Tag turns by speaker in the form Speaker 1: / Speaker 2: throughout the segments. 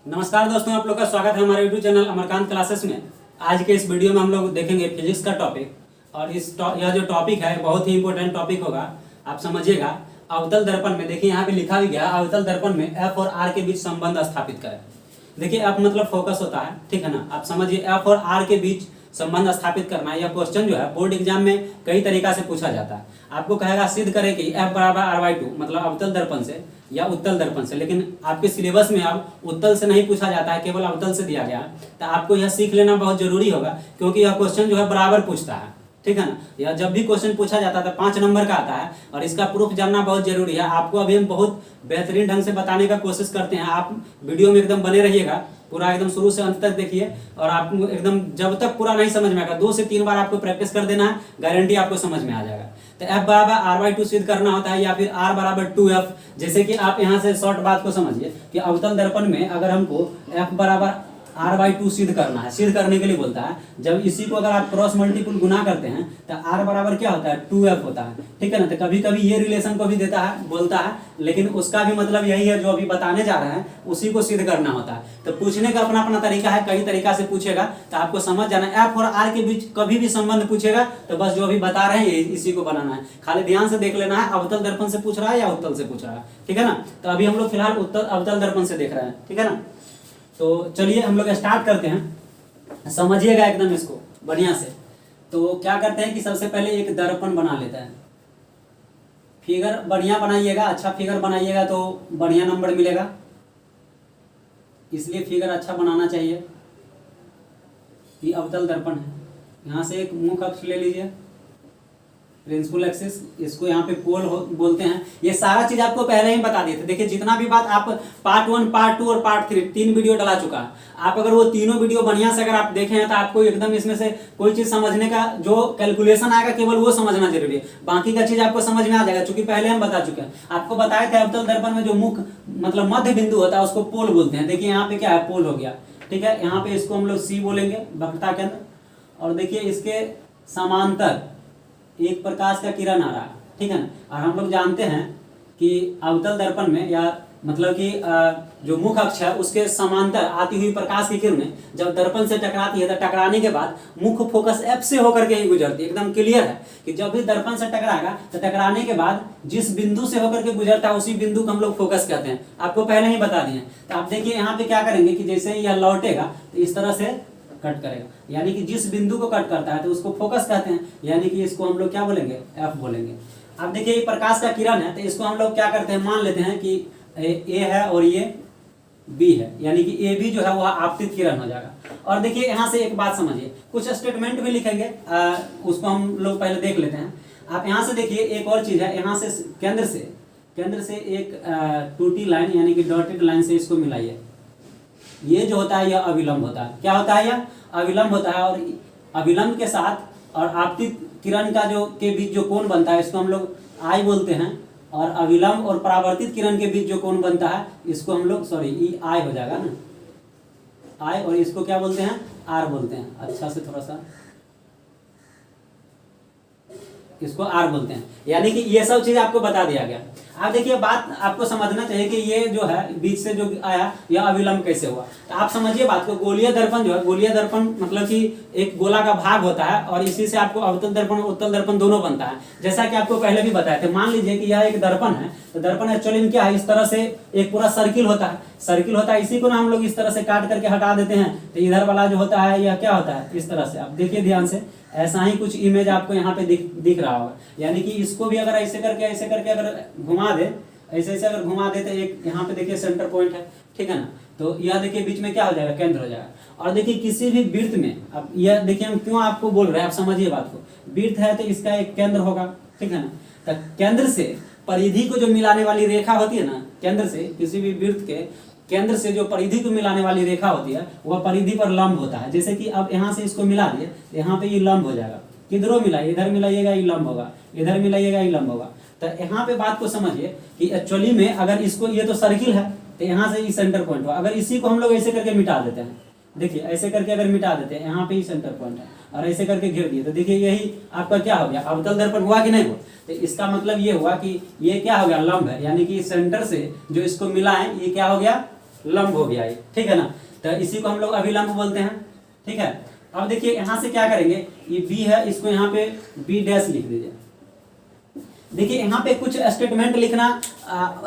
Speaker 1: नमस्कार दोस्तों, आप लोग का स्वागत है हमारे यूट्यूब चैनल अमरकांत क्लासेस में। आज के इस वीडियो में हम लोग देखेंगे फिजिक्स का टॉपिक। और यह जो टॉपिक है बहुत ही इंपॉर्टेंट टॉपिक होगा, आप समझिएगा। अवतल दर्पण में देखिए यहाँ पे लिखा भी गया, अवतल दर्पण में एफ और आर के बीच संबंध स्थापित करें। देखिए एफ मतलब फोकस होता है, ठीक है ना। आप समझिए एफ और आर के बीच संबंध स्थापित करना है। यह क्वेश्चन जो है बोर्ड एग्जाम में कई तरीका से पूछा जाता है। आपको कहेगा सिद्ध करें कि एफ बराबर r/2 मतलब अवतल दर्पण से या उत्तल दर्पण से, लेकिन आपके सिलेबस में अब उत्तल से नहीं पूछा जाता है, केवल अवतल से दिया गया है। तो आपको यह सीख लेना बहुत जरूरी होगा, क्योंकि यह क्वेश्चन जो है बराबर पूछता है, ठीक है ना। यह जब भी क्वेश्चन पूछा जाता है तो 5 नंबर का आता है और इसका प्रूफ जानना बहुत जरूरी है। आपको अभी हम बहुत बेहतरीन ढंग से बताने का कोशिश करते हैं। आप वीडियो में एकदम बने रहिएगा, पूरा एकदम शुरू से अंत तक देखिए। और आपको एकदम जब तक पूरा नहीं समझ में आएगा 2 से 3 बार आपको प्रैक्टिस कर देना है, गारंटी आपको समझ में आ जाएगा। तो f बराबर r/2 सिद्ध करना होता है, या फिर r बराबर 2f। जैसे कि आप यहाँ से शॉर्ट बात को समझिए कि अवतल दर्पण में अगर हमको f बराबर r/2 सिद्ध करना है, सिद्ध करने के लिए बोलता है, जब इसी को अगर आप क्रॉस मल्टीपल गुना करते हैं तो r बराबर क्या होता है 2f होता है, ठीक है ना। तो कभी कभी ये रिलेशन को भी देता है, बोलता है, लेकिन उसका भी मतलब यही है जो अभी बताने जा रहे हैं उसी को सिद्ध करना होता है। तो पूछने का अपना अपना तरीका है, कई तरीका से पूछेगा, तो आपको समझ जाना। एफ और आर के बीच कभी भी संबंध पूछेगा तो बस जो अभी बता रहे हैं इसी को बनाना है। खाली ध्यान से देख लेना है अवतल दर्पण से पूछ रहा है या उत्तल से पूछ रहा है, ठीक है ना। तो अभी हम लोग फिलहाल अवतल दर्पण से देख रहे हैं, ठीक है ना। तो चलिए हम लोग स्टार्ट करते हैं, समझिएगा एकदम इसको बढ़िया से। तो क्या करते हैं कि सबसे पहले एक दर्पण बना लेते हैं। फिगर बढ़िया बनाइएगा, अच्छा फिगर बनाइएगा तो बढ़िया नंबर मिलेगा, इसलिए फिगर अच्छा बनाना चाहिए। ये अवतल दर्पण है। यहाँ से एक मुख्य अक्ष ले लीजिए, प्रिंसिपल एक्सिस, इसको यहाँ पे पोल बोलते हैं। ये सारा चीज आपको पहले ही बता दिए थे। देखिए जितना भी बात आप पार्ट 1, पार्ट 2 और पार्ट 3 3 वीडियो डला चुका है। आप अगर वो तीनों वीडियो बढ़िया से अगर आप देखें हैं तो आपको एकदम इसमें से कोई चीज समझने का जो कैलकुलेशन आएगा केवल वो समझना जरूरी है, बाकी का चीज आपको समझ में आ जाएगा, क्योंकि पहले हम बता चुके हैं। आपको बताए थे अवतल दर्पण में जो मुख्य मतलब मध्य बिंदु होता है उसको पोल बोलते हैं। देखिए यहाँ पे क्या है, पोल हो गया, ठीक है। यहाँ पे इसको हम लोग सी बोलेंगे, वक्रता केंद्र। और देखिए इसके समांतर एक प्रकाश का किरण आ रहा है, ठीक है ना। और हम लोग जानते हैं कि अवतल दर्पण में या मतलब कि जो मुख्य अक्ष है उसके समांतर आती हुई प्रकाश की किरणें जब दर्पण से टकराती है तो टकराने के बाद मुख्य फोकस एफ से होकर के ही गुजरती है। एकदम क्लियर है कि जब भी दर्पण से टकराएगा तो टकराने के बाद जिस बिंदु से होकर के गुजरता है उसी बिंदु को हम लोग फोकस कहते हैं। आपको पहले ही बता दिए। तो आप देखिए यहाँ पे क्या करेंगे कि जैसे ही यह लौटेगा तो इस तरह से कट करेगा, यानी कि जिस बिंदु को कट करता है तो उसको फोकस कहते हैं, यानी कि इसको हम लोग क्या बोलेंगे, एफ बोलेंगे। अब देखिए ये प्रकाश का किरण है तो इसको हम लोग क्या करते हैं, मान लेते हैं कि ए है और ये बी है, यानी कि ए बी जो है वह आपतित किरण हो जाएगा। और देखिए यहाँ से एक बात समझिए, कुछ स्टेटमेंट भी लिखेंगे, उसको हम लोग पहले देख लेते हैं। आप यहाँ से देखिए एक और चीज है, यहाँ से केंद्र से एक टूटी लाइन यानी कि डॉटेड लाइन से इसको मिलाइए। ये जो होता है यह अविलंब होता है। क्या होता है, यह अविलंब होता है। और अविलंब के साथ और आपतित किरण का जो के बीच जो कोण बनता है इसको हम लोग आई बोलते हैं। और अविलंब और परावर्तित किरण के बीच जो कोण बनता है इसको हम लोग ई आई हो जाएगा ना, आई, और इसको क्या बोलते हैं, आर बोलते हैं। अच्छा से थोड़ा सा इसको आर बोलते हैं, यानी कि ये सब चीज आपको बता दिया गया। आप देखिए बात आपको समझना चाहिए कि ये जो है बीच से जो आया यह अविलंब कैसे हुआ। तो आप समझिए बात को। गोलीय दर्पण जो है, गोलीय दर्पण मतलब कि एक गोला का भाग होता है और इसी से आपको अवतल दर्पण उत्तल दर्पण दोनों बनता है। जैसा कि आपको पहले भी बताया था। मान लीजिए कि यह एक दर्पण है, तो दर्पण एक्चुअली में क्या है, इस तरह से एक पूरा सर्किल होता है, सर्किल होता है। इसी को ना हम लोग इस तरह से काट करके हटा देते हैं तो इधर वाला जो होता है यह क्या होता है, इस तरह से। आप देखिए ध्यान से, ऐसा ही कुछ इमेज आपको यहाँ पे दिख रहा होगा। यानी कि इसको भी अगर ऐसे करके अगर घुमा दे, ऐसे अगर घुमा दे तो एक यहाँ पे देखिए सेंटर पॉइंट है, ठीक है ना। तो यह देखिए बीच में क्या हो जाएगा, केंद्र हो जाएगा। और देखिए किसी भी वृत्त में, अब यह देखिए हम क्यों आपको बोल रहे हैं, आप समझिए बात को। वृत्त है तो इसका एक केंद्र होगा, ठीक है ना। तो केंद्र से परिधि को जो मिलाने वाली रेखा होती है ना, केंद्र से किसी भी वृत्त के केंद्र से जो परिधि को मिलाने वाली रेखा होती है वह परिधि पर लंब होता है। जैसे कि अब यहाँ से इसको मिला दिए, यहाँ पे ये लंब हो जाएगा। किधरों मिलाइए, इधर मिलाइएगा ये लंब होगा, इधर मिलाइएगा ये लंब होगा। तो यहाँ पे बात को समझिए कि एक्चुअली में अगर इसको, ये तो सर्किल है तो यहाँ से ये सेंटर पॉइंट हुआ। अगर इसी को हम लोग ऐसे करके मिटा देते हैं, देखिए ऐसे करके अगर मिटा देते हैं, यहाँ पे ही सेंटर पॉइंट है और ऐसे करके घेर दिए, तो देखिए यही आपका क्या हो गया, अवतल दर्पण हुआ कि नहीं हुआ। तो इसका मतलब ये हुआ कि ये क्या हो गया, लंब है, यानी कि सेंटर से जो इसको मिला है ये क्या हो गया, लंब हो गया ये, ठीक है ना। तो इसी को हम लोग अभिलंब बोलते हैं, ठीक है। अब देखिए यहाँ से क्या करेंगे, ये बी है, इसको यहाँ पे बी डैश लिख दीजिए। देखिए यहाँ पे कुछ स्टेटमेंट लिखना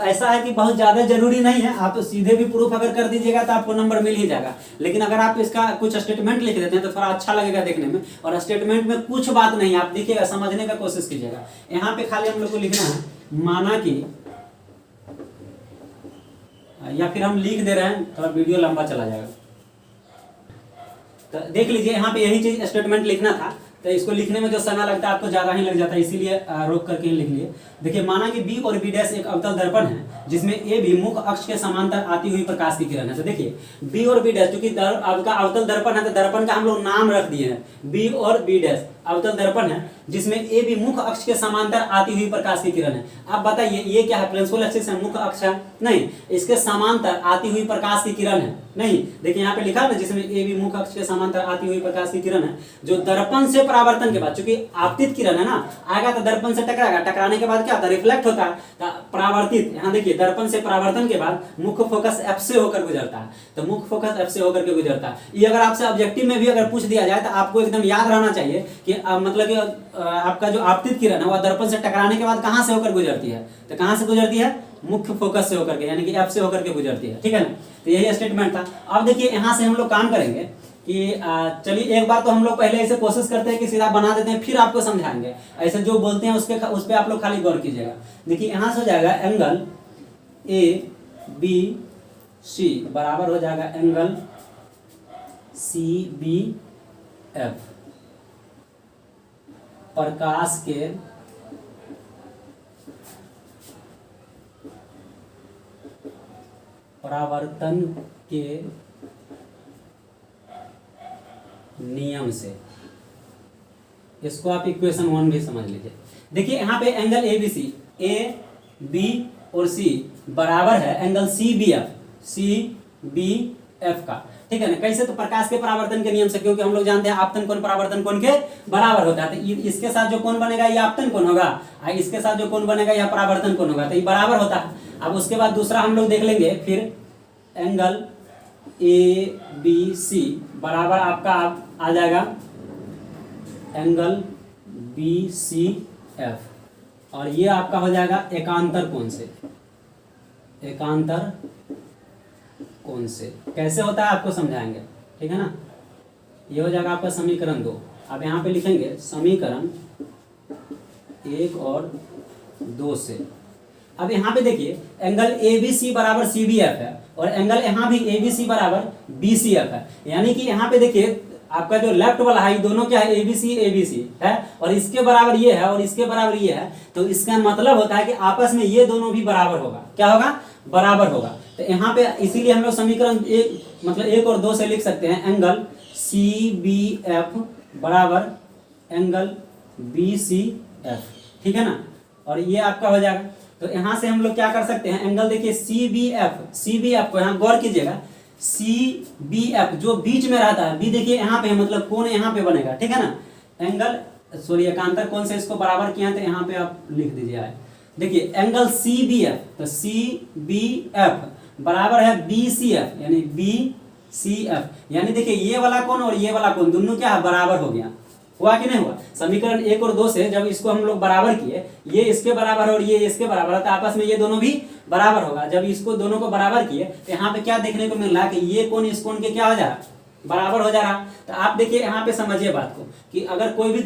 Speaker 1: ऐसा है कि बहुत ज़्यादा जरूरी नहीं है, आप तो सीधे भी प्रूफ अगर कर दीजिएगा तो आपको नंबर मिल ही जाएगा। लेकिन अगर आप इसका कुछ स्टेटमेंट लिख देते हैं तो थोड़ा अच्छा लगेगा देखने में, और स्टेटमेंट में कुछ बात नहीं है, आप देखिएगा, समझने का कोशिश कीजिएगा। यहाँ पे खाली हम लोग को लिखना है, माना कि, या फिर हम लिख दे रहे हैं, थोड़ा वीडियो लंबा चला जाएगा। तो देख लीजिए यहाँ पे यही चीज स्टेटमेंट लिखना था, तो इसको लिखने में जो समय लगता है आपको ज़्यादा ही लग जाता है, इसीलिए रोक करके ही लिख लिए। देखिए माना कि बी और बी डैश एक अवतल दर्पण है जिसमें ए भी मुख्य अक्ष के समांतर आती हुई प्रकाश की किरण है। तो देखिए बी और बी डैश, क्योंकि आपका अवतल दर्पण है तो दर्पण का हम लोग नाम रख दिए हैं, बी और बी डैश अवतल दर्पण है जिसमें ए भी मुख्य अक्ष के समांतर आती हुई प्रकाश की किरण है। आप बताइए ये क्या है, प्रिंसिपल एक्सिस है, मुख्य अक्ष है? नहीं, इसके समांतर आती हुई प्रकाश की किरण है। नहीं, देखिए यहाँ पे लिखा है ना, जिसमें ए भी मुख्य अक्ष के समांतर आती हुई प्रकाश की किरण है, जो दर्पण से परावर्तन के बाद, चूंकि आपतित किरण है ना, आएगा तो दर्पण से टकराएगा, टकराने के बाद क्या होता है, रिफ्लेक्ट होता है, परावर्तित। यहाँ देखिए दर्पण से परावर्तन के बाद मुख्य फोकस एफ से होकर गुजरता है, तो मुख्य फोकस एफ से होकर के गुजरता है। ये अगर आपसे ऑब्जेक्टिव में भी अगर पूछ दिया जाए तो आपको एकदम याद रहना चाहिए कि मतलब कि आपका जो आपतित किरण है वह दर्पण से टकराने के बाद कहाँ से होकर गुजरती है, तो कहाँ से गुजरती है, मुख्य फोकस से होकर के, यानी कि एफ से होकर के गुजरती है, ठीक है ना। तो यही स्टेटमेंट था। अब देखिए यहाँ से हम लोग काम करेंगे कि चलिए एक बार तो हम लोग पहले ऐसे कोशिश करते हैं कि सीधा बना देते हैं, फिर आपको समझाएंगे। ऐसे जो बोलते हैं उस पर आप लोग खाली गौर कीजिएगा। देखिए यहाँ से हो जाएगा एंगल ए बी सी बराबर हो जाएगा एंगल सी बी एफ, प्रकाश के परावर्तन के नियम से। इसको आप इक्वेशन 1 भी समझ लीजिए। देखिए यहाँ पे angle A B C, A B और सी बराबर है angle C B F, C B F का, ठीक है ना। कैसे, तो प्रकाश के परावर्तन के नियम से, क्योंकि हम लोग जानते हैं आपतन कोण परावर्तन कोण के बराबर होता है। तो इसके साथ जो कोण बनेगा ये आपतन कोण होगा, और इसके साथ जो कोण बनेगा यह परावर्तन कोण होगा, तो ये बराबर होता है। अब उसके बाद दूसरा हम लोग देख लेंगे, फिर एंगल ए बी सी बराबर आपका आ जाएगा एंगल बी सी एफ, और ये आपका हो जाएगा एकांतर कोण से, एकांतर कोण से। कैसे होता है आपको समझाएंगे, ठीक है ना। ये हो जाएगा आपका समीकरण 2। अब यहाँ पे लिखेंगे समीकरण 1 और 2 से। अब यहाँ पे देखिए एंगल ए बी सी बराबर सी बी एफ है, और एंगल यहाँ भी ए बी सी बराबर बी सी एफ है। यानी कि यहाँ पे देखिए आपका जो लेफ्ट वाला है, दोनों क्या है, ए बी सी है, और इसके बराबर ये है और इसके बराबर ये है, तो इसका मतलब होता है कि आपस में ये दोनों भी बराबर होगा। क्या होगा, बराबर होगा। तो यहाँ पे इसीलिए हम लोग समीकरण 1 मतलब 1 और 2 से लिख सकते हैं एंगल सी बी एफ बराबर एंगल बी सी एफ, ठीक है ना। और ये आपका हो जाएगा। तो यहाँ से हम लोग क्या कर सकते हैं, एंगल देखिए सी बी एफ को यहाँ गौर कीजिएगा, सी बी एफ जो बीच में रहता है, बी देखिए यहाँ पे है, मतलब कोण यहाँ पे बनेगा, ठीक है ना। एंगल सॉरी एकांतर कोण से इसको बराबर किया, तो यहाँ पे आप लिख दीजिए। देखिए एंगल सी बी एफ, तो सी बी एफ बराबर है बी सी एफ, यानी बी सी एफ, यानी देखिए ये वाला कोण और ये वाला कोण दोनों क्या है, बराबर हो गया। हुआ कि नहीं हुआ। समीकरण 1 और 2 से जब इसको हम लोग बराबर किए, ये इसके बराबर और ये इसके बराबर है, तो आपस में ये दोनों भी बराबर होगा। जब इसको दोनों को बराबर किए तो यहाँ पे क्या देखने को मिल रहा है कि ये कोण इस कोण के क्या हो जा रहा है, बराबर हो जा रहा। तो आप देखिए यहाँ पे समझिए बात को कि अगर कोई भी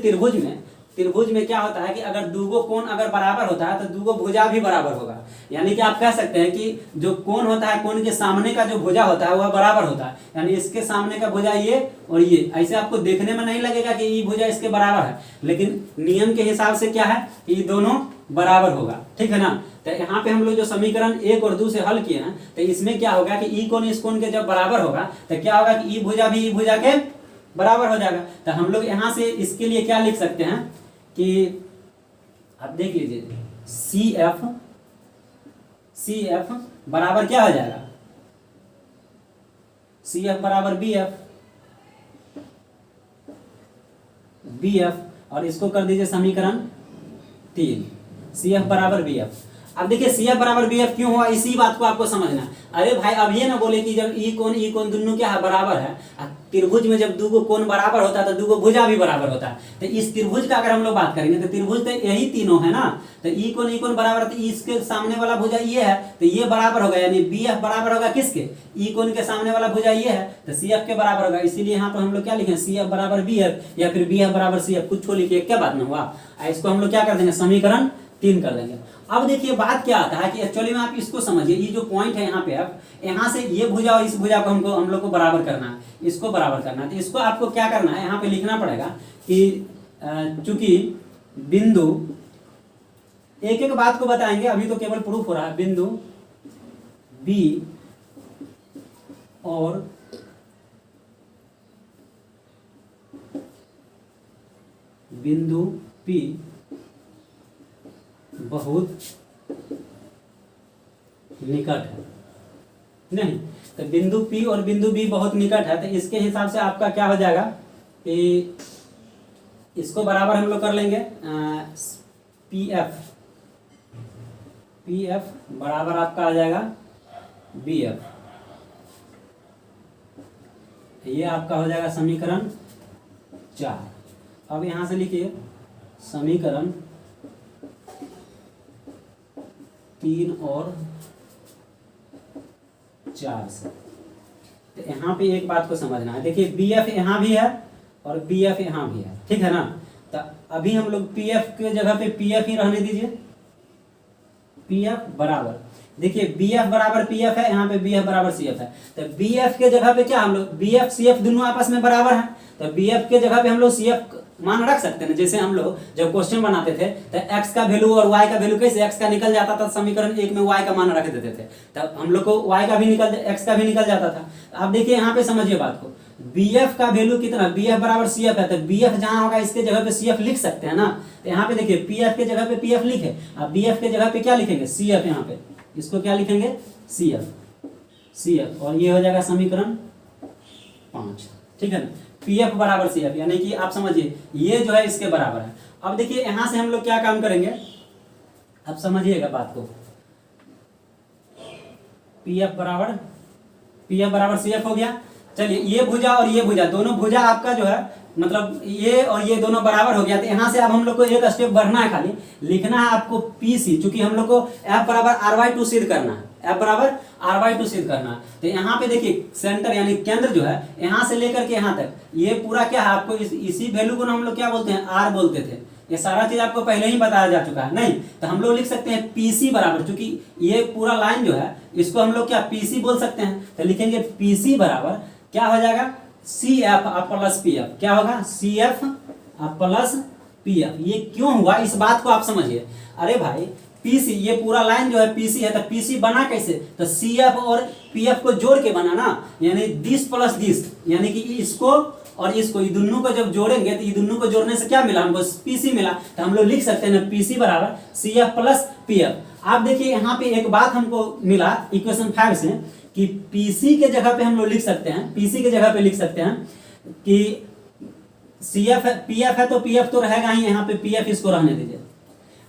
Speaker 1: त्रिभुज में क्या होता है कि अगर दूगो कोण अगर बराबर होता है तो दूगो भुजा भी बराबर होगा। यानी कि आप कह सकते हैं कि जो कोण होता है, कोण के सामने का जो भुजा होता है वह बराबर होता है। यानी इसके सामने का भुजा ये और ये, ऐसे आपको देखने में नहीं लगेगा कि ये भुजा इसके बराबर है, लेकिन नियम के हिसाब से क्या है कि ये दोनों बराबर होगा, ठीक है ना। तो यहाँ पे हम लोग जो समीकरण 1 और 2 से हल किए हैं, तो इसमें क्या होगा कि ई कोण इस कोण के जब बराबर होगा तो क्या होगा कि ई भुजा भी ई भुजा के बराबर हो जाएगा। तो हम लोग यहाँ से इसके लिए क्या लिख सकते हैं कि आप देख लीजिए सी एफ बराबर क्या हो जाएगा, सी एफ बराबर बी एफ, और इसको कर दीजिए समीकरण 3, सी एफ बराबर बी एफ। अब देखिए सी एफ बराबर बी एफ क्यों हुआ, इसी बात को आपको समझना है। अरे भाई अब ये ना बोले कि जब ई कोण दोनों क्या है बराबर है, त्रिभुज में जब दो कोण बराबर होता है तो दो भुजा भी बराबर होता है। तो इस त्रिभुज का अगर हम लोग बात करेंगे तो त्रिभुज तो यही तीनों है ना, तो ई कोण बराबर, तो इसके सामने वाला भुजा ये है तो ये बराबर होगा, यानी बी एफ बराबर होगा किसके, ई कोण के सामने वाला भुजा ये है तो सी एफ के बराबर होगा। इसीलिए यहाँ पर हम लोग क्या लिखें, सी एफ बराबर बी एफ या फिर बी एफ बराबर सी एफ, कुछ लिखिए, क्या बात ना हुआ। इसको हम लोग क्या कर देंगे, समीकरण 3 कर देंगे। अब देखिए बात क्या आता है कि एक्चुअली में आप इसको समझिए, ये जो पॉइंट है यहाँ पे, अब यहाँ से ये भुजा और इस भुजा को हम लोग को बराबर करना है, इसको बराबर करना है। तो इसको आपको क्या करना है, यहाँ पे लिखना पड़ेगा कि चूंकि बिंदु, एक एक बात को बताएंगे, अभी तो केवल प्रूफ हो रहा है। बिंदु बी और बिंदु पी बहुत निकट है, नहीं तो बिंदु P और बिंदु B बहुत निकट है, तो इसके हिसाब से आपका क्या हो जाएगा कि इसको बराबर हम लोग कर लेंगे पी एफ बराबर आपका आ जाएगा बी एफ, ये आपका हो जाएगा समीकरण 4। अब यहां से लिखिए समीकरण 3 और 4 से। तो यहाँ पे एक बात को समझना है, देखिए बी एफ यहाँ भी है और बी एफ यहाँ भी है, ठीक है ना। तो अभी हम लोग पी एफ के जगह पे पी एफ ही रहने दीजिए, पी एफ बराबर, देखिए बी एफ बराबर पी एफ है, यहाँ पे बी एफ बराबर सी एफ है। तो बी एफ के जगह पे क्या हम लोग, बी एफ सी एफ दोनों आपस में बराबर है, तो बी एफ के जगह पे हम लोग सी एफ मान रख सकते हैं। जैसे हम लोग जब क्वेश्चन बनाते थे तो x का वैल्यू और y का वैल्यू कैसे, x का निकल जाता था समीकरण 1 में y का मान रख देते थे, तब हम लोग को y का भी निकल, x का भी निकल जाता था। अब देखिए यहाँ पे समझिए बात को, bf का वैल्यू कितना, bf बराबर cf है, तो bf जहाँ होगा इसके जगह पे cf लिख सकते हैं ना। तो यहाँ पे देखिए pf के जगह पे pf लिखे, अब bf के जगह पे क्या लिखेंगे, cf, यहाँ पे इसको क्या लिखेंगे, cf, और ये हो जाएगा समीकरण 5, ठीक है ना। पीएफ बराबर सी एफ, यानी कि आप समझिए ये जो है इसके बराबर है। अब देखिए यहां से हम लोग क्या काम करेंगे, अब समझिएगा बात को, पीएफ बराबर सी एफ हो गया। चलिए ये भुजा और ये भुजा, दोनों भुजा आपका जो है मतलब ये और ये दोनों बराबर हो गया। तो यहाँ से अब हम लोग को एक स्टेप बढ़ना है, खाली लिखना है आपको पी सी, चूंकि हम लोग को एफ बराबर आर वाई टू सिद्ध करना है, एफ बराबर आर वाई टू सिद्ध करना है। तो यहाँ पे देखिए सेंटर यानी केंद्र जो है यहाँ से लेकर के यहाँ तक ये पूरा क्या है, आपको इसी वैल्यू को हम लोग क्या बोलते हैं, आर बोलते थे। ये सारा चीज आपको पहले ही बताया जा चुका है, नहीं तो हम लोग लिख सकते हैं पीसी बराबर, चूंकि ये पूरा लाइन जो है इसको हम लोग क्या पीसी बोल सकते हैं, तो लिखेंगे पीसी बराबर क्या हो जाएगा, C F plus P F, क्या होगा, C F plus P F. ये क्यों हुआ इस बात को आप समझिए। अरे भाई पीसी, ये पूरा लाइन जो है पीसी है, तो पीसी बना कैसे, तो सी एफ और पी एफ को जोड़ के बना ना, यानी दिस प्लस दिस, यानी कि इसको और इसको, ये दोनों को जब जोड़ेंगे तो ये दोनों को जोड़ने से क्या मिला हमको, पीसी मिला। तो हम लोग लिख सकते हैं ना पीसी बराबर C F plus P F. आप देखिए यहाँ पे एक बात हमको मिला इक्वेशन 5 से कि पीसी के जगह पे हम लोग लिख सकते हैं, पीसी के जगह पे लिख सकते हैं कि सी एफ है, पी एफ है तो पी एफ तो रहेगा ही, यहाँ पे पी एफ इसको रहने दीजिए।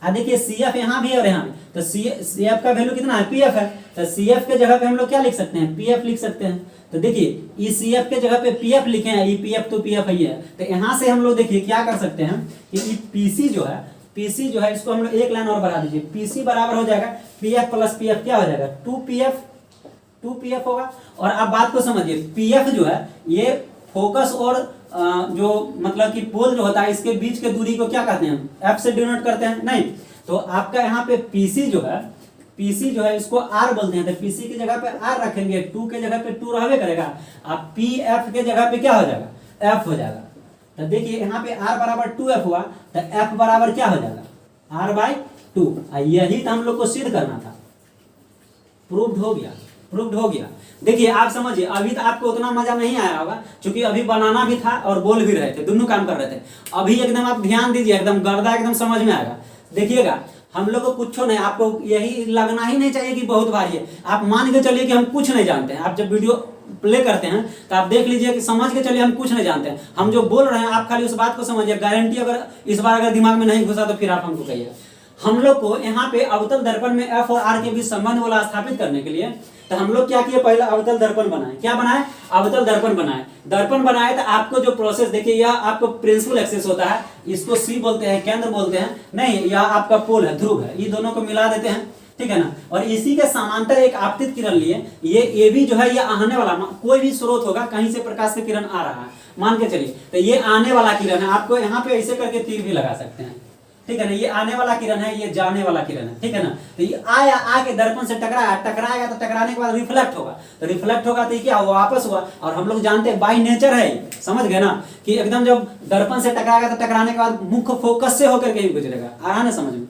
Speaker 1: देखिए सी एफ यहाँ भी है और यहाँ भी, तो सी एफ का वैल्यू कितना है, पी एफ है, तो सी एफ के जगह पे हम लोग क्या लिख सकते हैं, पी एफ लिख सकते हैं। तो देखिए इस सी एफ के जगह पे पी एफ लिखे हैं, ई पी एफ तो पी एफ ही है। तो यहाँ से हम लोग देखिए क्या कर सकते हैं कि पीसी जो है, पीसी जो है इसको हम लोग एक लाइन और बढ़ा दीजिए, पीसी बराबर हो जाएगा P F plus P F, क्या हो जाएगा 2pf होगा। और अब बात को समझिए, पीएफ जो है ये फोकस और जो मतलब कि पोल जो होता है इसके बीच के दूरी को क्या कहते हैं, एफ से डिनोट करते हैं, नहीं तो आपका यहाँ पे पीसी जो है इसको आर बोलते हैं। तो पीसी की जगह पे आर रखेंगे, 2 के जगह पे 2 रहबे करेगा, अब पी एफ के जगह पे क्या हो जाएगा, एफ हो जाएगा। तो देखिए यहाँ पे आर बराबर 2f हुआ, तो एफ बराबर क्या हो जाएगा, r/2। यही तो हम लोग को सिद्ध करना था, प्रूव्ड हो गया। देखिए आप समझिए, अभी तो आपको उतना मजा नहीं आया होगा क्योंकि अभी बनाना भी था और बोल भी रहे थे, दोनों काम कर रहे थे। अभी एकदम आप ध्यान दीजिए, एकदम गर्दा एकदम समझ में आएगा। देखिएगा हम लोग को कुछ नहीं, आपको यही लगना ही नहीं चाहिए कि बहुत भारी है। आप मान के चलिए कि हम कुछ नहीं जानते हैं। आप जब वीडियो प्ले करते हैं तो आप देख लीजिए कि समझ के चलिए हम कुछ नहीं जानते हैं। हम जो बोल रहे हैं आप खाली उस बात को समझिए, गारंटी अगर इस बार अगर दिमाग में नहीं घुसा तो फिर आप हमको कहिएगा। हम लोग को यहाँ पे अवतल दर्पण में एफ और आर के बीच संबंध वाला स्थापित करने के लिए तो हम लोग क्या किए, पहले अवतल दर्पण बनाए। क्या बनाए? अवतल दर्पण बनाए। दर्पण बनाए तो आपको जो प्रोसेस देखिए, यह आपको प्रिंसिपल एक्सिस होता है, इसको सी बोलते हैं, केंद्र बोलते हैं, नहीं यह आपका पोल है, ध्रुव है, ये दोनों को मिला देते हैं, ठीक है ना। और इसी के समांतर एक आपतित किरण लिए, ये ए भी जो है ये आने वाला कोई भी स्रोत होगा, कहीं से प्रकाश का किरण आ रहा है मान के चलिए, तो ये आने वाला किरण है। आपको यहाँ पे ऐसे करके तीर भी लगा सकते हैं, ठीक है ना। ये आने वाला किरण है, ये जाने वाला किरण है, ठीक है ना। तो ये आया, आके दर्पण से टकराया, टकराएगा तो टकराने के बाद रिफ्लेक्ट होगा, तो रिफ्लेक्ट होगा तो क्या हुआ, वापस हुआ। और हम लोग जानते हैं बाई नेचर है, समझ गए ना, कि एकदम जब दर्पण से टकराएगा तो टकराने के बाद मुख्य फोकस से होकर के ही गुजरेगा। आ रहा ना समझ में,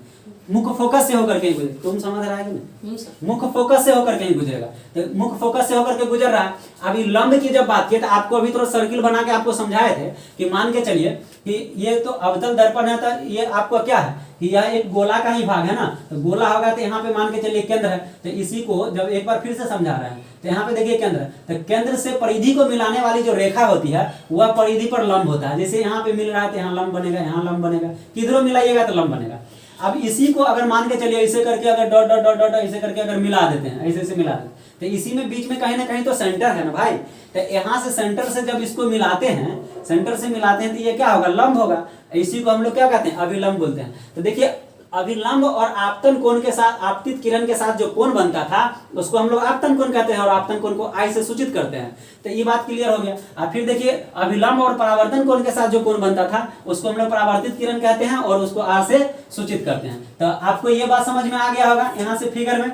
Speaker 1: मुख्य फोकस से होकर के ही गुजरेगा। तुम समझ रहा है कि नहीं? मुख्य फोकस से होकर के ही गुजरेगा, तो मुख्य फोकस से होकर के गुजर रहा है। अभी लंब की जब बात की तो आपको अभी थोड़ा सर्किल बना के आपको समझाए थे कि मान के चलिए कि ये तो अवतल दर्पण है, तो ये आपको क्या है कि यह एक गोला का ही भाग है ना, तो गोला होगा तो यहाँ पे मान के चलिए केंद्र है। तो इसी को जब एक बार फिर से समझा रहे हैं तो यहाँ पे देखिए केंद्र है, तो केंद्र से परिधि को मिलाने वाली जो रेखा होती है वह परिधि पर लंब होता है। जैसे यहाँ पे मिल रहा है तो यहाँ लंब बनेगा, यहाँ लंब बनेगा, किधरों मिलाइएगा तो लंब बनेगा। अब इसी को अगर मान के चलिए ऐसे करके अगर डॉट डॉट डॉट डॉट ऐसे करके अगर मिला देते हैं, ऐसे से मिला देते हैं, तो इसी में बीच में कहीं ना कहीं तो सेंटर है ना भाई। तो यहाँ से सेंटर से जब इसको मिलाते हैं, सेंटर से मिलाते हैं तो ये क्या होगा, लंब होगा। इसी को हम लोग क्या कहते हैं, अभिलंब बोलते हैं। तो देखिए अभिलंब और आपतन कोण के साथ, आपतित किरण के साथ जो कोण बनता था उसको हम लोग आपतन कोण कहते हैं, और आपतन कोण को आई से सूचित करते हैं। तो ये बात क्लियर हो गया। अब फिर देखिए अभिलंब और परावर्तन कोण के साथ जो कोण बनता था उसको हम लोग परावर्तित किरण कहते हैं, और उसको आर से सूचित करते हैं। तो आपको ये बात समझ में आ गया होगा यहाँ से फिगर में,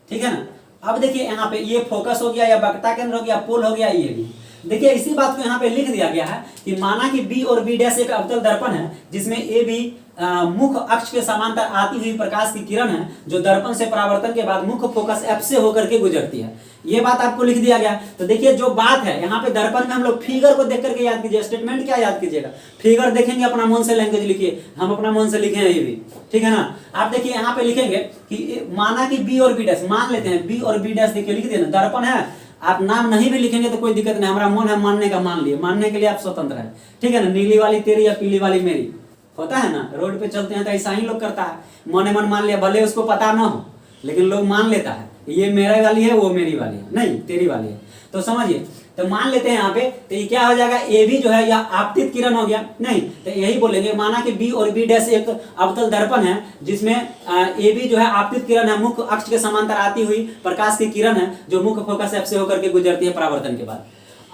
Speaker 1: ठीक है ना। अब देखिए यहाँ पे ये फोकस हो गया, या वक्रता केंद्र हो गया, पोल हो गया, ये भी देखिए इसी बात को यहाँ पे लिख दिया गया है कि माना कि बी और बी डैश एक अवतल दर्पण है जिसमें ए बी मुख्य अक्ष के समांतर आती हुई प्रकाश की किरण है जो दर्पण से परावर्तन के बाद मुख्य फोकस एफ से होकर के गुजरती है। ये बात आपको लिख दिया गया। तो देखिए जो बात है यहाँ पे दर्पण में हम लोग फिगर को देख करके याद कीजिए, स्टेटमेंट क्या याद कीजिएगा, फिगर देखेंगे अपना मन से लैंग्वेज लिखिए, हम अपना मन से लिखे हैं ये भी, ठीक है ना। आप देखिए यहाँ पे लिखेंगे कि माना कि बी और बी डैश, मान लेते हैं बी और बी डैश, देखिए लिख दिया ना, दर्पण है। आप नाम नहीं भी लिखेंगे तो कोई दिक्कत नहीं, हमारा मन है मानने का, मान लिए, मानने के लिए आप स्वतंत्र है, ठीक है ना। नीली वाली तेरी या पीली वाली मेरी, होता है ना, रोड पे चलते हैं तो ऐसा ही लोग करता है, मने मन मान लिया, भले उसको पता ना हो लेकिन लोग मान लेता है, ये मेरा वाली है वो मेरी वाली है, नहीं तेरी वाली है। तो समझिए, तो मान लेते हैं यहाँ पे, तो ये क्या हो जाएगा, ए भी जो है या आपतित किरण हो गया, नहीं तो यही बोलेंगे माना कि बी और बी डैश एक अवतल दर्पण है जिसमें ए भी जो है आपतित किरण है, मुख्य अक्ष के समांतर आती हुई प्रकाश की किरण है जो मुख्य फोकस एफ से होकर के गुजरती है परावर्तन के बाद।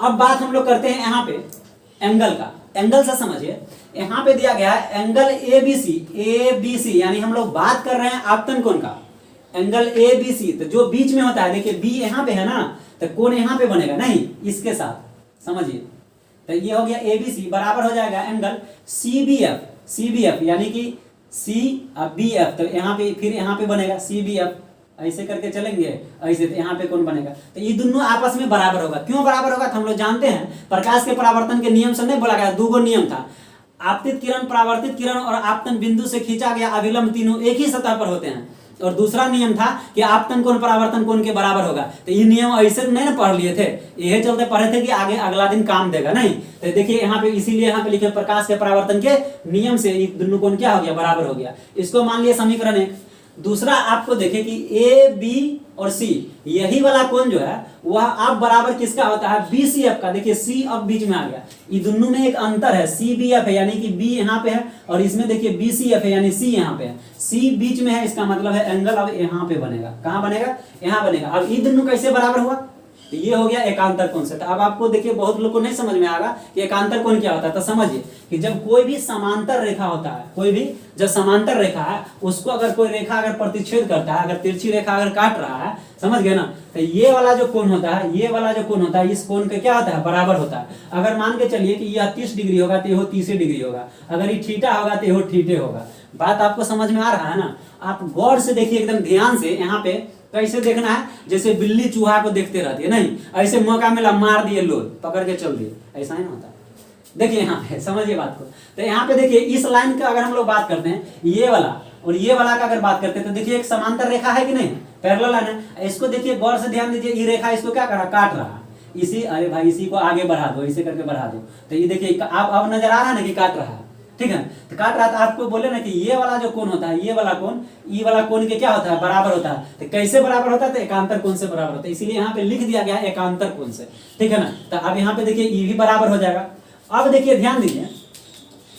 Speaker 1: अब बात हम लोग करते हैं यहाँ पे एंगल का। एंगल से समझिए, यहाँ पे दिया गया है एंगल ए बी सी, यानी हम लोग बात कर रहे हैं आपतन कोण का, एंगल ए बी सी। तो जो बीच में होता है, देखिए बी यहाँ पे है ना, तो कोण यहाँ पे बनेगा, नहीं इसके साथ समझिए। तो ये हो गया ए बी सी बराबर हो जाएगा एंगल सी बी एफ, यानी कि सी बी एफ, तो यहाँ पे फिर यहाँ पे बनेगा सी बी एफ, ऐसे करके चलेंगे ऐसे, तो यहाँ पे कौन बनेगा, तो ये दोनों आपस में बराबर होगा। क्यों बराबर होगा, तो हम लोग जानते हैं प्रकाश के परावर्तन के नियम से नहीं बोला गया, दो नियम था, आपतित किरण, परावर्तित किरण और आपतन बिंदु से खींचा गया अभिलंब तीनों एक ही सतह पर होते हैं। और दूसरा नियम था कि आपतन कोण परावर्तन कोण के बराबर होगा। तो ये नियम ऐसे नहीं ना पढ़ लिए थे, यही चलते पढ़े थे कि आगे अगला दिन काम देगा, नहीं। तो देखिए यहाँ पे इसीलिए यहाँ पे लिखे प्रकाश के परावर्तन के नियम से ये दोनों कोण क्या हो गया, बराबर हो गया। इसको मान लिया समीकरण एक। दूसरा आपको देखें कि ए बी और सी, यही वाला कोण जो है वह अब बराबर किसका होता है, बी सी एफ का। देखिए सी अब बीच में आ गया, ये दोनों में एक अंतर है, सी बी एफ है यानी कि बी यहाँ पे है, और इसमें देखिए बी सी एफ है यानी सी यहाँ पे है, सी बीच में है, इसका मतलब है एंगल अब यहाँ पे बनेगा, कहाँ बनेगा, यहाँ बनेगा। अब ये दोनों कैसे बराबर हुआ, तो ये हो गया एकांतर कोण से। तो अब आपको देखिए बहुत लोग को नहीं समझ में आएगा कि एकांतर कोण क्या होता है। तो समझिए कि जब कोई भी समांतर रेखा होता है, कोई भी जब समांतर रेखा है उसको अगर कोई रेखा अगर प्रतिच्छेद करता है, अगर तिरछी रेखा अगर काट रहा है, समझ गए ना, तो ये वाला जो कोण होता है, ये वाला जो कोण होता है, इस कोण का क्या होता है, बराबर होता है। अगर मान के चलिए कि यह 30 डिग्री होगा तो यह 30 डिग्री होगा, अगर ये थीटा होगा तो यह थीटे होगा। बात आपको समझ में आ रहा है ना। आप गौर से देखिए एकदम ध्यान से, यहाँ पे कैसे देखना है, जैसे बिल्ली चूहा को देखते रहती है, नहीं ऐसे मौका मिला मार दिए लोग पकड़ के चल दिए, ऐसा ही ना होता। देखिए यहाँ पे समझिए बात को। तो यहाँ पे देखिए इस लाइन का अगर हम लोग बात करते हैं, ये वाला और ये वाला का अगर बात करते हैं, तो देखिए एक समांतर रेखा है कि नहीं, पैरेलल लाइन है। इसको देखिए गौर से ध्यान दीजिए, ये रेखा इसको क्या कर रहा, काट रहा। इसी, अरे भाई इसी को आगे बढ़ा दो, इसे करके बढ़ा दो। तो ये देखिए अब नजर आ रहा है ना कि काट रहा है, ठीक है। तो काट रहा था, आपको बोले ना कि ये वाला जो कोण होता है, ये वाला कोण, ई वाला कोण के क्या होता है, बराबर होता है। तो कैसे बराबर होता है, तो एकांतर कोण से बराबर होता है, इसीलिए यहाँ पे लिख दिया गया है एकांतर कोण से, ठीक है ना। तो अब यहाँ पे देखिए ई भी बराबर हो जाएगा। अब देखिए ध्यान दीजिए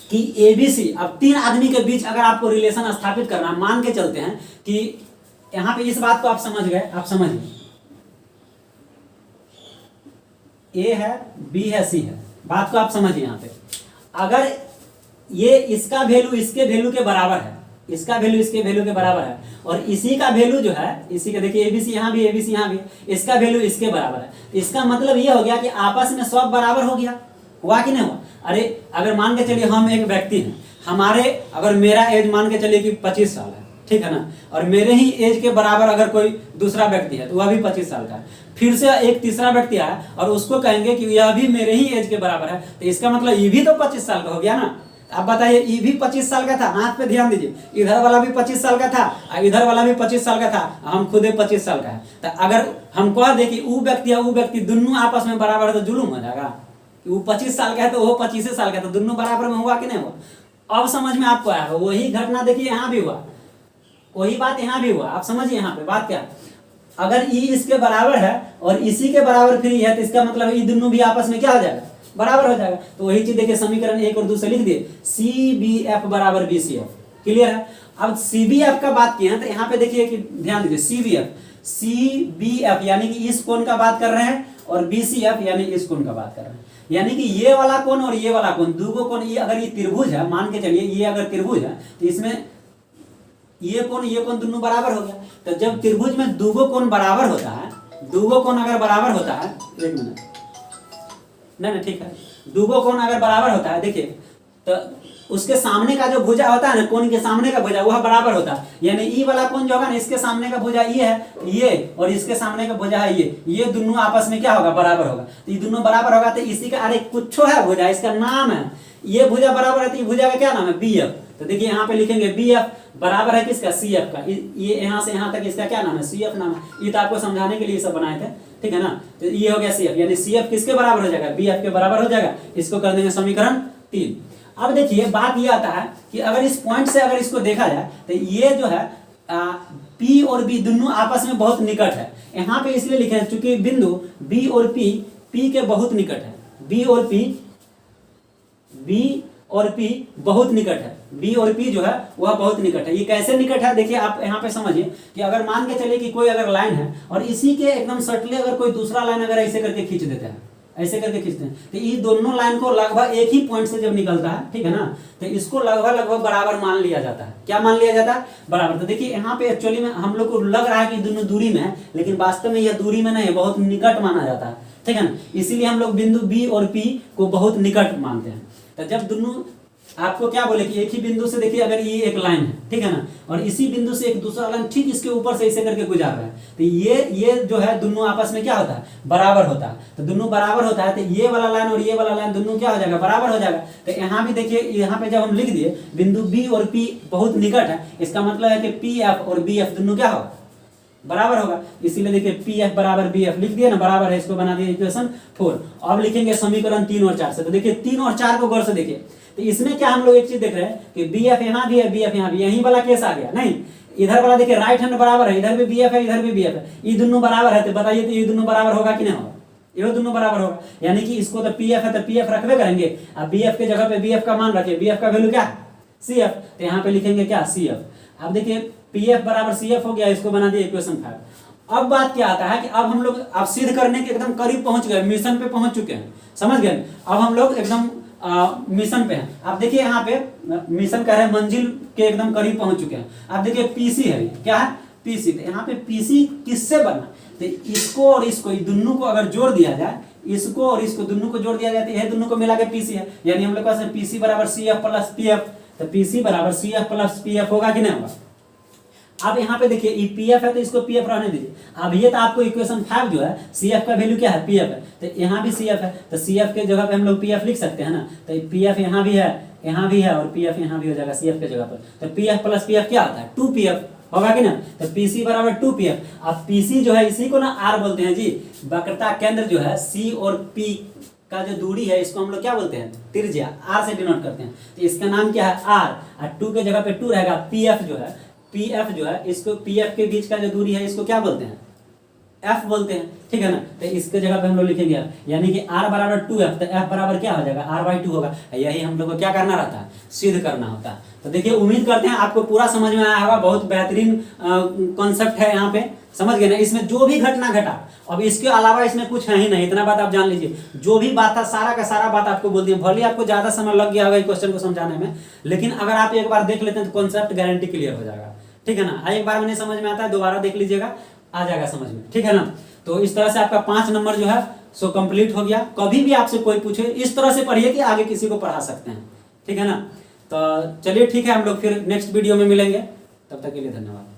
Speaker 1: कि एबीसी, अब तीन आदमी के बीच अगर आपको रिलेशन स्थापित करना, मान के चलते हैं कि यहाँ पे इस बात को आप समझ गए, आप समझिए ए है, बी है, सी है, बात को आप समझिए। यहाँ पे अगर ये इसका वैल्यू इसके वैल्यू के बराबर है, इसका वैल्यू इसके वैल्यू के बराबर है, और इसी का वैल्यू जो है, इसी का देखिए एबीसी यहाँ भी, एबीसी यहाँ भी, इसका वैल्यू इसके बराबर है। इसका मतलब ये हो गया कि आपस में सब बराबर हो गया, हुआ कि नहीं हुआ। अरे अगर मान के चलिए हम एक व्यक्ति हैं, हमारे अगर मेरा एज मान के चलिए कि 25 साल है, ठीक है ना, और मेरे ही एज के बराबर अगर कोई दूसरा व्यक्ति है तो वह भी 25 साल का है, फिर से एक तीसरा व्यक्ति आया और उसको कहेंगे कि यह भी मेरे ही एज के बराबर है, तो इसका मतलब ये भी तो 25 साल का हो गया ना। अब बताइए, ये भी 25 साल का था, हाथ पे ध्यान दीजिए, इधर वाला भी 25 साल का था और इधर वाला भी 25 साल का था, हम खुद 25 साल का है। तो अगर हम कह दे कि वो व्यक्ति है वो व्यक्ति दोनों आपस में बराबर है, तो जुलूम हो जाएगा। वो 25 साल का है तो वो 25 साल का है, तो दोनों बराबर में हुआ कि नहीं हुआ। अब समझ में आपको आया, वही घटना देखिए यहाँ भी हुआ, वही बात यहाँ भी हुआ। आप समझिए यहाँ पे बात क्या, अगर ई इसके बराबर है और इसी के बराबर फिर है, तो इसका मतलब ये दोनों भी आपस में क्या हो जाएगा, बराबर हो जाएगा। तो वही चीज देखिए, समीकरण 1 और 2 से लिख दिए, सी बी एफ बराबर बी सी एफ, क्लियर है। अब सी बी एफ का बात किया है, तो यहाँ पे देखिए कि ध्यान दीजिए, सी बी एफ यानी कि इस कोण का बात कर रहे हैं, और बी सी एफ यानी इस कोण का बात कर रहे हैं, यानी कि ये वाला कोण और ये वाला कोण, दोनों कोण, ये अगर ये त्रिभुज है, मान के चलिए ये अगर त्रिभुज है, तो इसमें ये कोण दोनों बराबर हो गया। तो जब त्रिभुज में दोनों कोण बराबर होता है, दोनों कोण अगर बराबर होता है, एक मिनट, नहीं ठीक है, दोनों कोण अगर बराबर होता है, देखिए तो उसके सामने का जो भुजा होता है ना, कोण के सामने का भुजा वह बराबर होता है, यानी ई वाला कोण जो होगा ना, इसके सामने का भुजा ये है, ये, और इसके सामने का भुजा है ये दोनों आपस में क्या होगा, बराबर होगा। तो ये दोनों बराबर होगा, तो इसी का, अरे कुछ है भुजा, इसका नाम है, ये भुजा बराबर है, तो ये भुजा का क्या नाम है, बी एफ। तो देखिए यहाँ पे लिखेंगे बी एफ बराबर है किसका, सी एफ का, ये यहाँ से यहाँ तक इसका क्या नाम है, सी एफ नाम है। ये तो आपको समझाने के लिए सब बनाए थे, ठीक है ना। तो ये हो गया सी एफ, यानी सी एफ किसके बराबर हो जाएगा, बी एफ के बराबर हो जाएगा। इसको कर देंगे समीकरण 3। अब देखिए बात ये आता है कि अगर इस पॉइंट से अगर इसको देखा जाए, तो ये जो है P और B दोनों आपस में बहुत निकट है। यहाँ पे इसलिए लिखे हैं चूंकि बिंदु B और P के बहुत निकट है, B और P बहुत निकट है, B और P जो है वह बहुत निकट है। ये कैसे निकट है, देखिए आप यहाँ पे समझिए कि अगर मान के चलिए कि कोई अगर लाइन है और इसी के एकदम सटले अगर कोई दूसरा लाइन अगर ऐसे करके खींच देता है, ऐसे करके खींचते हैं, तो ये दोनों लाइन को लगभग एक ही पॉइंट से जब निकलता है, ठीक है ना, तो इसको लगभग बराबर मान लिया जाता है। क्या मान लिया जाता है, बराबर। तो देखिए यहाँ पे एक्चुअली में हम लोग को लग रहा है कि दोनों दूरी में है, लेकिन वास्तव में यह दूरी में नहीं है, बहुत निकट माना जाता है, ठीक है ना। इसीलिए हम लोग बिंदु बी और पी को बहुत निकट मानते हैं। तो जब दोनों आपको क्या बोले कि एक ही बिंदु से देखिए अगर ये एक लाइन है, ठीक है ना, और इसी बिंदु से एक दूसरा लाइन ठीक इसके ऊपर से ऐसे करके गुजार रहा है, तो ये जो है दोनों आपस में क्या होता है, बराबर होता है। तो दोनों बराबर होता है, तो ये वाला लाइन और ये वाला लाइन दोनों क्या हो जाएगा, बराबर हो जाएगा। तो यहाँ भी देखिए, यहाँ पे जब हम लिख दिए बिंदु बी और पी बहुत निकट है, इसका मतलब है कि पी एफ और बी एफ दोनों क्या होगा, बराबर होगा। इसीलिए देखिए पी एफ बराबर बी एफ लिख दिया ना, बराबर है, इसको बना दिया इक्वेशन 4। अब लिखेंगे समीकरण 3 और 4 से। तो देखिए 3 और 4 को गौर से देखिए, तो इसमें क्या हम लोग एक चीज देख रहे हैं कि बी एफ यहाँ भी है, बी एफ यहाँ भी, यही वाला केस आ गया नहीं। इधर वाला देखिए राइट हैंड बराबर है, इधर भी बी एफ है, इधर भी बी एफ है, ये दोनों बराबर है। तो बताइए तो ये दोनों बराबर होगा कि नहीं होगा, ये दोनों बराबर होगा। यानी कि इसको तो पी एफ है तो पी एफ रखबे करेंगे, अब बी एफ के जगह पे बी एफ का मान रखिए, बी एफ का वैल्यू क्या है, सी एफ, तो यहाँ पे लिखेंगे क्या, सी एफ। अब देखिए पी एफ बराबर सी एफ हो गया, इसको बना दिया इक्वेशन 5। अब बात क्या आता है कि अब हम लोग अब सिद्ध करने के एकदम करीब पहुंच गए, मिशन पे पहुंच चुके हैं, समझ गए। अब हम लोग एकदम मिशन पे हैं। आप देखिए यहाँ पे मिशन कह रहे हैं मंजिल के एकदम करीब पहुंच चुके हैं। आप देखिए पीसी है, क्या है, पीसी। तो यहाँ पे पीसी किससे बना, तो इसको और इसको, दोनों को अगर जोड़ दिया जाए, इसको और इसको दोनों को जोड़ दिया जाए, तो यह दोनों को मिला के पीसी है। यानी हम लोग पास पीसी बराबर C F plus P F, तो पीसी बराबर C F plus P F होगा कि नहीं होगा। अब यहाँ पे देखिए ये पी एफ है तो इसको पी एफ रहने दीजिए। अब ये तो आपको इक्वेशन 5 जो है, सी एफ का वैल्यू क्या है, पी एफ है, तो यहाँ भी सी एफ है, तो सी एफ के जगह पे हम लोग पी एफ लिख सकते हैं ना। तो पी एफ यहाँ भी है, यहाँ भी है, और पी एफ यहाँ भी हो जाएगा सी एफ के जगह पर। तो P F plus P F क्या आता है, 2 पी एफ होगा कि ना। तो पीसी बराबर 2 पी एफ। अब पीसी जो है इसी को ना आर बोलते हैं जी, वक्रता केंद्र जो है सी और पी का जो दूरी है इसको हम लोग क्या बोलते हैं, त्रिज्या, आर से डिनोट करते हैं। तो इसका नाम क्या है, आर, और 2 के जगह पे 2 रहेगा। पीएफ जो है इसको, पीएफ के बीच का जो दूरी है इसको क्या बोलते हैं, एफ बोलते हैं, ठीक है ना। तो इसके जगह पे हम लोग लिखेंगे F, यानी कि R बराबर 2F, तो F बराबर क्या हो जाएगा, R/2 होगा। यही हम लोग को क्या करना रहता है, सिद्ध करना होता है। तो देखिए, उम्मीद करते हैं आपको पूरा समझ में आया होगा। बहुत बेहतरीन कॉन्सेप्ट है यहाँ पे, समझ गए ना। इसमें जो भी घटना घटा, अब इसके अलावा इसमें कुछ है ही नहीं, इतना बात आप जान लीजिए। जो भी बात था सारा का सारा बात आपको बोल दिया। भले आपको ज्यादा समय लग गया होगा क्वेश्चन को समझाने में, लेकिन अगर आप एक बार देख लेते हैं तो कॉन्सेप्ट गारंटी क्लियर हो जाएगा, ठीक है ना। एक बार में नहीं समझ में आता है, दोबारा देख लीजिएगा, आ जाएगा समझ में, ठीक है ना। तो इस तरह से आपका 5 नंबर जो है सो कंप्लीट हो गया। कभी भी आपसे कोई पूछे इस तरह से पढ़िए कि आगे किसी को पढ़ा सकते हैं, ठीक है ना। तो चलिए ठीक है, हम लोग फिर नेक्स्ट वीडियो में मिलेंगे, तब तक के लिए धन्यवाद।